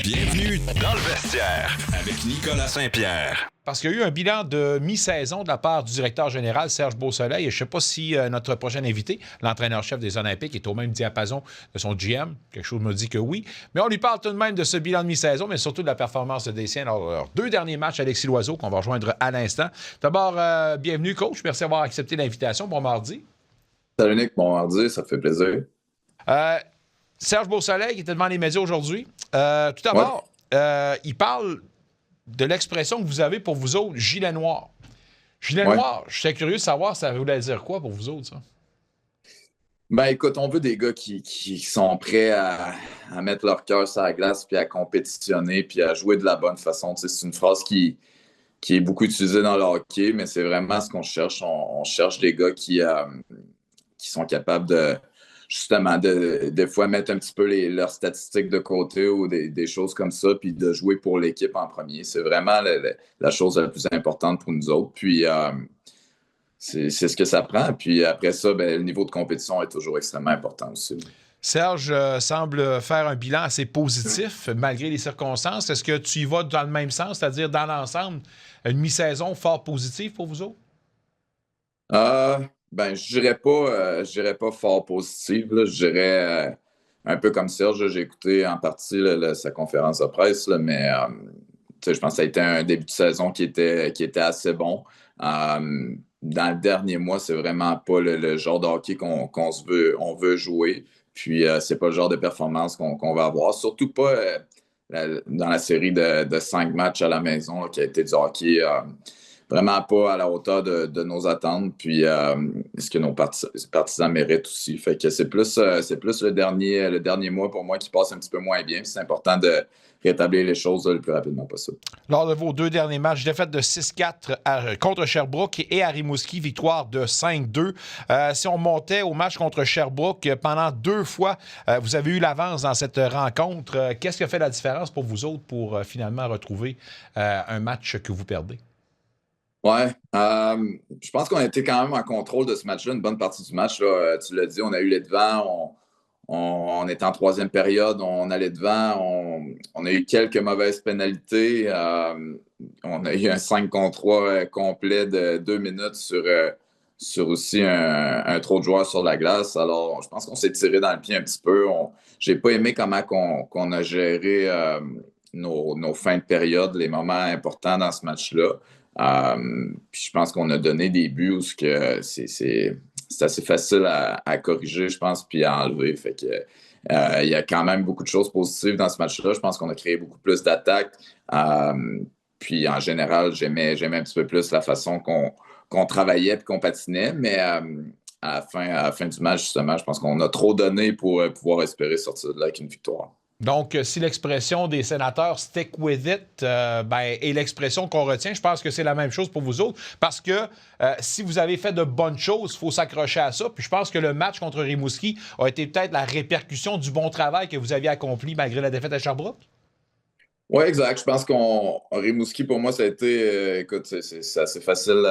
Bienvenue dans le vestiaire avec Nicolas Saint-Pierre. Parce qu'il y a eu un bilan de mi-saison de la part du directeur général Serge Beausoleil. Et je ne sais pas si notre prochain invité, l'entraîneur-chef des Olympiques, est au même diapason de son GM. Quelque chose me dit que oui. Mais on lui parle tout de même de ce bilan de mi-saison, mais surtout de la performance des siens lors de leurs 2 derniers matchs. Alexis Loiseau, qu'on va rejoindre à l'instant. D'abord, bienvenue, coach. Merci d'avoir accepté l'invitation. Bon mardi. Salut Nick, bon mardi, ça fait plaisir. Serge Beausoleil, qui était devant les médias aujourd'hui. Tout d'abord, il parle de l'expression que vous avez pour vous autres, gilet noir. Gilet noir, je suis curieux de savoir, ça voulait dire quoi pour vous autres, ça? Ben écoute, on veut des gars qui sont prêts à mettre leur cœur sur la glace, puis à compétitionner, puis à jouer de la bonne façon. Tu sais, c'est une phrase qui est beaucoup utilisée dans le hockey, mais c'est vraiment ce qu'on cherche. On cherche des gars qui sont capables de, justement, des fois mettre un petit peu leurs statistiques de côté ou des choses comme ça, puis de jouer pour l'équipe en premier. C'est vraiment la chose la plus importante pour nous autres. Puis c'est ce que ça prend. Puis après ça, ben, le niveau de compétition est toujours extrêmement important aussi. Serge semble faire un bilan assez positif malgré les circonstances. Est-ce que tu y vas dans le même sens, c'est-à-dire dans l'ensemble, une mi-saison fort positive pour vous autres? Ben, je dirais pas fort positif. Là. Je dirais un peu comme Serge. J'ai écouté en partie sa conférence de presse, là, mais je pense que ça a été un début de saison qui était assez bon. Dans le dernier mois, c'est vraiment pas le genre de hockey qu'on veut jouer. Puis, c'est pas le genre de performance qu'on va avoir. Surtout pas dans la série de 5 matchs à la maison là, qui a été du hockey vraiment pas à la hauteur de nos attentes. Puis, ce que nos partisans méritent aussi. Fait que c'est plus le dernier mois pour moi qui passe un petit peu moins bien. Puis c'est important de rétablir les choses le plus rapidement possible. Lors de vos 2 derniers matchs, défaite de 6-4 contre Sherbrooke et à Rimouski, victoire de 5-2. Si on montait au match contre Sherbrooke, pendant 2 fois, vous avez eu l'avance dans cette rencontre. Qu'est-ce qui a fait la différence pour vous autres pour finalement retrouver un match que vous perdez? Ouais, je pense qu'on a été quand même en contrôle de ce match-là, une bonne partie du match. Là. Tu l'as dit, on a eu les devants, on était en 3e période, on allait devant, on a eu quelques mauvaises pénalités. On a eu un 5 contre 3 complet de 2 minutes sur aussi un trop de joueurs sur la glace. Alors, je pense qu'on s'est tiré dans le pied un petit peu. J'ai pas aimé comment qu'on a géré nos fins de période, les moments importants dans ce match-là. Puis je pense qu'on a donné des buts où c'est assez facile à corriger, je pense, puis à enlever. Fait que il y a quand même beaucoup de choses positives dans ce match-là. Je pense qu'on a créé beaucoup plus d'attaques. Puis en général, j'aimais un petit peu plus la façon qu'on travaillait et qu'on patinait. Mais à la fin du match, justement, je pense qu'on a trop donné pour pouvoir espérer sortir de là avec une victoire. Donc, si l'expression des sénateurs stick with it est l'expression qu'on retient, je pense que c'est la même chose pour vous autres. Parce que si vous avez fait de bonnes choses, il faut s'accrocher à ça. Puis je pense que le match contre Rimouski a été peut-être la répercussion du bon travail que vous aviez accompli malgré la défaite à Sherbrooke. Oui, exact. Je pense Rimouski, pour moi, ça a été, écoute, c'est assez facile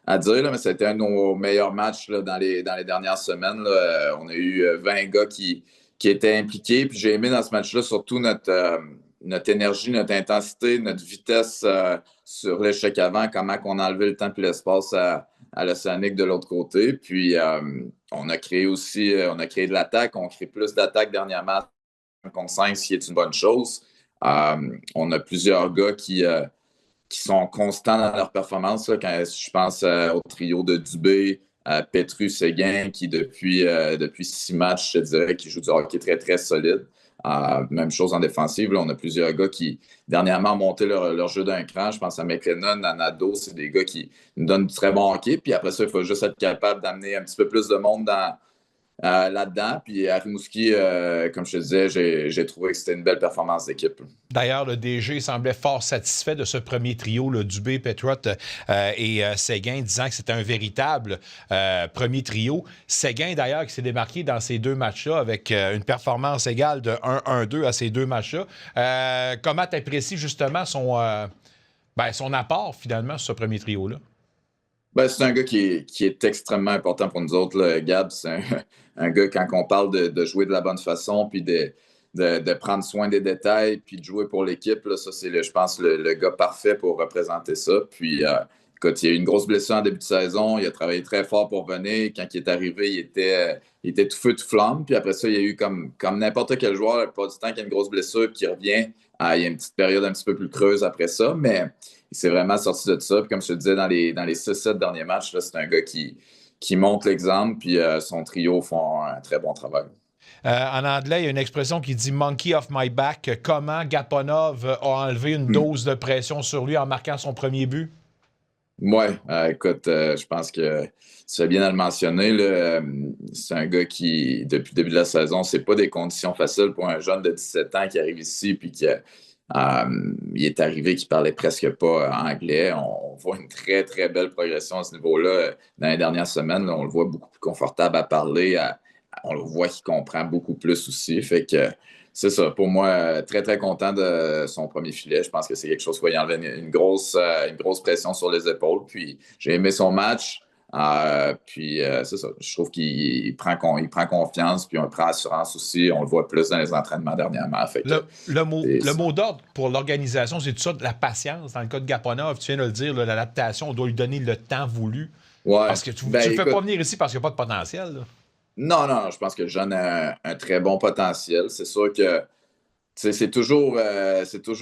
à dire, là, mais ça a été un de nos meilleurs matchs là, dans les dernières semaines. Là. On a eu 20 gars qui étaient impliqués. Puis j'ai aimé dans ce match-là surtout notre énergie, notre intensité, notre vitesse sur l'échec avant, comment on a enlevé le temps et l'espace à l'Océanique de l'autre côté. Puis on a créé de l'attaque. On crée plus d'attaque dernièrement contre 5, ce qui est une bonne chose. On a plusieurs gars qui sont constants dans leur performance. Là, quand je pense au trio de Dubé, Petrus Séguin, qui depuis 6 matchs, je dirais, qui joue du hockey très, très solide. Même chose en défensive. Là, on a plusieurs gars qui, dernièrement, ont monté leur jeu d'un cran. Je pense à McLennan, à Nadeau. C'est des gars qui nous donnent du très bon hockey. Puis après ça, il faut juste être capable d'amener un petit peu plus de monde là-dedans. Puis à Rimouski, comme je te disais, j'ai trouvé que c'était une belle performance d'équipe. D'ailleurs, le DG semblait fort satisfait de ce premier trio, le Dubé, Petrot et Séguin, disant que c'était un véritable premier trio. Séguin, d'ailleurs, qui s'est démarqué dans ces 2 matchs-là avec une performance égale de 1-1-2 à ces 2 matchs-là. Comment tu apprécies justement son apport, finalement, sur ce premier trio-là? Ben, c'est un gars qui est extrêmement important pour nous autres, là. Gab, c'est un gars, quand on parle de jouer de la bonne façon puis de prendre soin des détails puis de jouer pour l'équipe. Là, ça, c'est, je pense, le gars parfait pour représenter ça. Puis, écoute, il y a eu une grosse blessure en début de saison. Il a travaillé très fort pour venir. Quand il est arrivé, il était tout feu, tout flamme. Puis après ça, il y a eu comme n'importe quel joueur, la plupart du temps, qui a une grosse blessure qui revient. Il y a une petite période un petit peu plus creuse après ça, mais il s'est vraiment sorti de ça. Puis comme je te disais, dans les 6-7 derniers matchs, là, c'est un gars qui montre l'exemple. Puis son trio font un très bon travail. En anglais, il y a une expression qui dit « monkey off my back ». Comment Gaponov a enlevé une dose de pression sur lui en marquant son premier but? Oui, écoute, je pense que tu fais bien à le mentionner. Là, c'est un gars qui, depuis le début de la saison, c'est pas des conditions faciles pour un jeune de 17 ans qui arrive ici puis qui il est arrivé qui parlait presque pas anglais. On voit une très, très belle progression à ce niveau-là. Dans les dernières semaines, là, on le voit beaucoup plus confortable à parler. On le voit qu'il comprend beaucoup plus aussi. Fait que c'est ça. Pour moi, très, très content de son premier filet. Je pense que c'est quelque chose qui va y enlever une grosse pression sur les épaules. Puis j'ai aimé son match. Puis c'est ça. Je trouve qu'il prend confiance, puis on prend assurance aussi. On le voit plus dans les entraînements dernièrement. Fait que, le mot d'ordre pour l'organisation, c'est tout ça, de la patience. Dans le cas de Gaponov, tu viens de le dire, là, l'adaptation, on doit lui donner le temps voulu. Ouais. Parce que tu ne fais pas venir ici parce qu'il n'y a pas de potentiel. Là. Non, je pense que le jeune a un très bon potentiel. C'est sûr que c'est toujours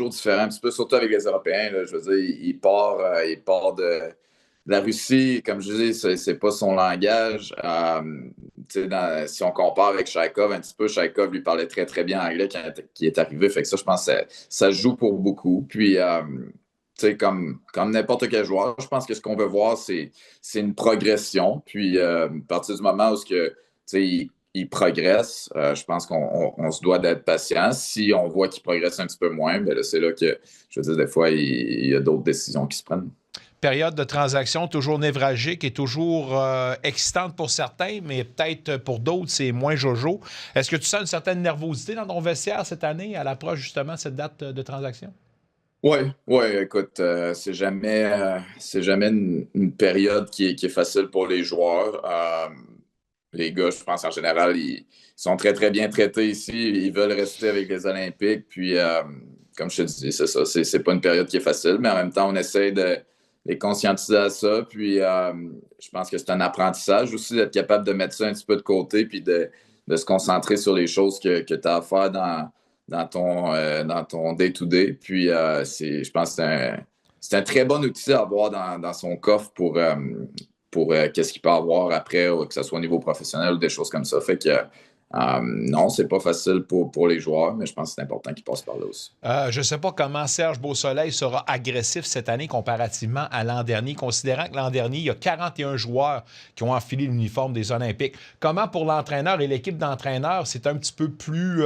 différent, un petit peu, surtout avec les Européens. Là, je veux dire, il part de la Russie, comme je dis, c'est pas son langage. Si on compare avec Chaikov un petit peu, Chaikov lui parlait très, très bien anglais quand il est arrivé. Fait que ça, je pense que ça joue pour beaucoup. Puis, comme n'importe quel joueur, je pense que ce qu'on veut voir, c'est une progression. Puis, à partir du moment où il progresse, je pense qu'on se doit d'être patient. Si on voit qu'il progresse un petit peu moins, bien là, c'est là que, je veux dire, des fois, il y a d'autres décisions qui se prennent. Période de transaction toujours névralgique et toujours excitante pour certains, mais peut-être pour d'autres, c'est moins jojo. Est-ce que tu sens une certaine nervosité dans ton vestiaire cette année à l'approche justement de cette date de transaction? Oui, écoute, c'est jamais une période qui est facile pour les joueurs. Les gars, je pense en général, ils sont très, très bien traités ici. Ils veulent rester avec les Olympiques. Puis, comme je te dis, c'est ça. C'est pas une période qui est facile, mais en même temps, on essaie de les conscientiser à ça. Puis, je pense que c'est un apprentissage aussi d'être capable de mettre ça un petit peu de côté puis de se concentrer sur les choses que tu as à faire dans ton day-to-day. Puis, je pense que c'est un très bon outil à avoir dans son coffre pour qu'est-ce qu'il peut avoir après, que ce soit au niveau professionnel ou des choses comme ça. Fait que non, c'est pas facile pour les joueurs, mais je pense que c'est important qu'ils passent par là aussi. Je ne sais pas comment Serge Beausoleil sera agressif cette année comparativement à l'an dernier, considérant que l'an dernier, il y a 41 joueurs qui ont enfilé l'uniforme des Olympiques. Comment pour l'entraîneur et l'équipe d'entraîneurs, c'est un petit peu plus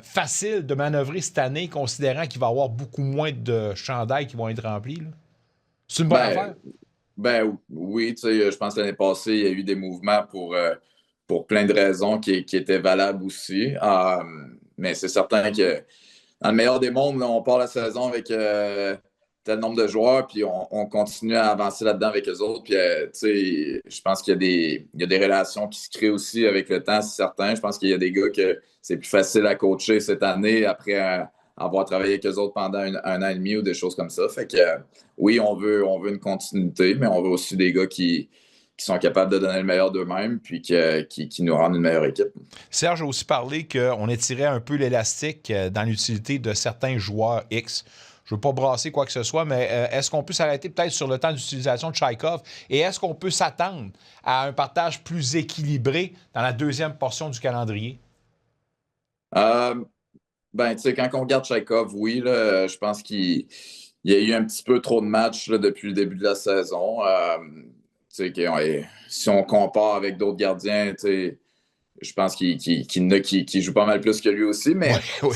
facile de manœuvrer cette année, considérant qu'il va y avoir beaucoup moins de chandails qui vont être remplis? Là? C'est une bonne affaire? Oui, je pense que l'année passée, il y a eu des mouvements pour plein de raisons qui étaient valables aussi. Mais c'est certain que dans le meilleur des mondes, là, on part la saison avec tel nombre de joueurs, puis on continue à avancer là-dedans avec eux autres. Puis, je pense qu'il y a des relations qui se créent aussi avec le temps, c'est certain. Je pense qu'il y a des gars que c'est plus facile à coacher cette année après avoir travaillé avec eux autres pendant un an et demi ou des choses comme ça. Fait que oui, on veut une continuité, mais on veut aussi des gars qui sont capables de donner le meilleur d'eux-mêmes puis qui nous rendent une meilleure équipe. Serge a aussi parlé qu'on étirait un peu l'élastique dans l'utilité de certains joueurs X. Je ne veux pas brasser quoi que ce soit, mais est-ce qu'on peut s'arrêter peut-être sur le temps d'utilisation de Chaikov et est-ce qu'on peut s'attendre à un partage plus équilibré dans la deuxième portion du calendrier? Quand on regarde Chaikov, oui, là, je pense qu'il y a eu un petit peu trop de matchs là, depuis le début de la saison. Si on compare avec d'autres gardiens, je pense qu'il joue pas mal plus que lui aussi, mais oui.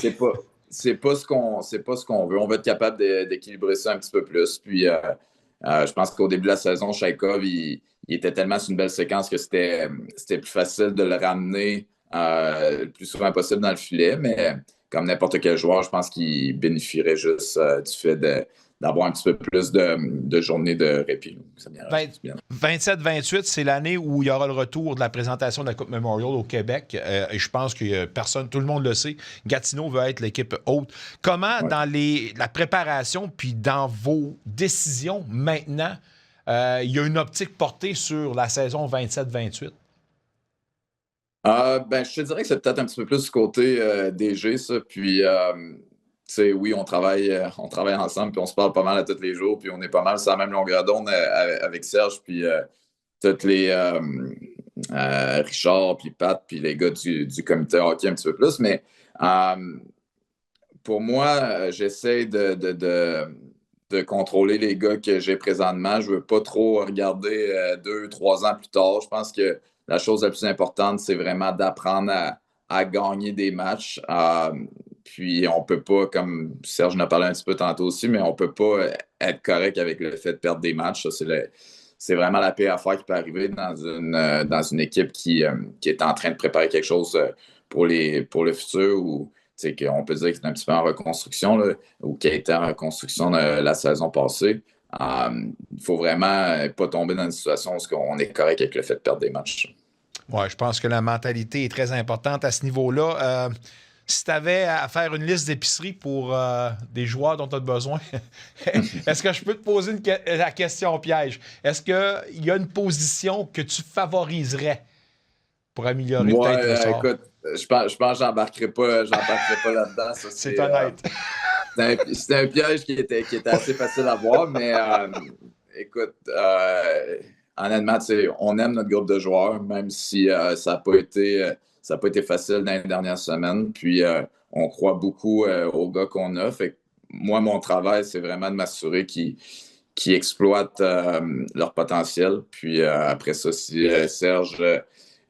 c'est pas ce qu'on veut. On veut être capable d'équilibrer ça un petit peu plus. Puis je pense qu'au début de la saison, Chaikov, il était tellement sur une belle séquence que c'était plus facile de le ramener le plus souvent possible dans le filet, mais comme n'importe quel joueur, je pense qu'il bénéficierait juste du fait d'avoir un petit peu plus de journées de répit. Ça 27-28, c'est l'année où il y aura le retour de la présentation de la Coupe Memorial au Québec. Et je pense que tout le monde le sait, Gatineau veut être l'équipe haute. Comment, dans la préparation puis dans vos décisions maintenant, il y a une optique portée sur la saison 27-28? Je te dirais que c'est peut-être un petit peu plus du côté DG, ça. Puis, oui, on travaille ensemble, puis on se parle pas mal à tous les jours, puis on est pas mal sur la même longueur d'onde avec Serge, puis tous les Richard, puis Pat, puis les gars du comité hockey un petit peu plus. Mais pour moi, j'essaie de contrôler les gars que j'ai présentement. Je veux pas trop regarder 2-3 ans plus tard. Je pense que la chose la plus importante, c'est vraiment d'apprendre à gagner des matchs. Puis on peut pas, comme Serge en a parlé un petit peu tantôt aussi, mais on peut pas être correct avec le fait de perdre des matchs. Ça, c'est vraiment la pire affaire qui peut arriver dans une équipe qui est en train de préparer quelque chose pour le futur, ou qu'on peut dire que c'est un petit peu en reconstruction, là, ou qui a été en reconstruction la saison passée. Il faut vraiment pas tomber dans une situation où on est correct avec le fait de perdre des matchs. Oui, je pense que la mentalité est très importante à ce niveau-là. Si tu avais à faire une liste d'épicerie pour des joueurs dont tu as besoin, est-ce que je peux te poser la question piège? Est-ce qu'il y a une position que tu favoriserais pour améliorer peut-être le sort? Écoute, je pense que j'embarquerai pas là-dedans. Ça, c'est honnête. C'était un piège qui était assez facile à voir, mais écoute, honnêtement, on aime notre groupe de joueurs, même si ça n'a pas été facile dans les dernières semaines. Puis, on croit beaucoup aux gars qu'on a. Fait que moi, mon travail, c'est vraiment de m'assurer qu'ils exploitent leur potentiel. Puis, après ça, si Serge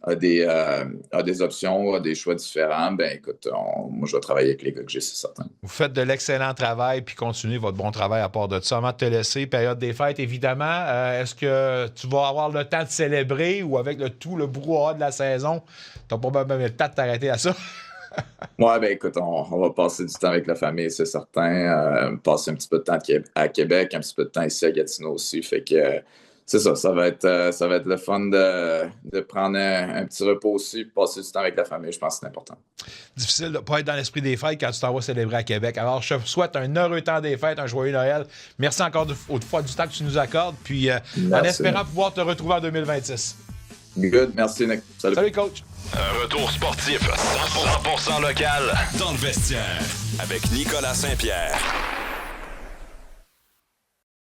a des options, a des choix différents, ben écoute, moi, je vais travailler avec les gars que j'ai, c'est certain. Vous faites de l'excellent travail, puis continuez votre bon travail à part de ça. Avant de te laisser, période des fêtes, évidemment, est-ce que tu vas avoir le temps de célébrer, ou avec tout le brouhaha de la saison, tu n'as pas même le temps de t'arrêter à ça? Ouais, ben écoute, on va passer du temps avec la famille, c'est certain. Passer un petit peu de temps à Québec, un petit peu de temps ici à Gatineau aussi. Fait que c'est ça va être le fun de prendre un petit repos aussi, passer du temps avec la famille. Je pense que c'est important. Difficile de ne pas être dans l'esprit des fêtes quand tu t'en vas célébrer à Québec. Alors, je te souhaite un heureux temps des fêtes, un joyeux Noël. Merci encore autrefois du temps que tu nous accordes. Puis, en espérant pouvoir te retrouver en 2026. Good, merci Nick. Salut coach. Un retour sportif 100% local dans le vestiaire avec Nicolas Saint-Pierre.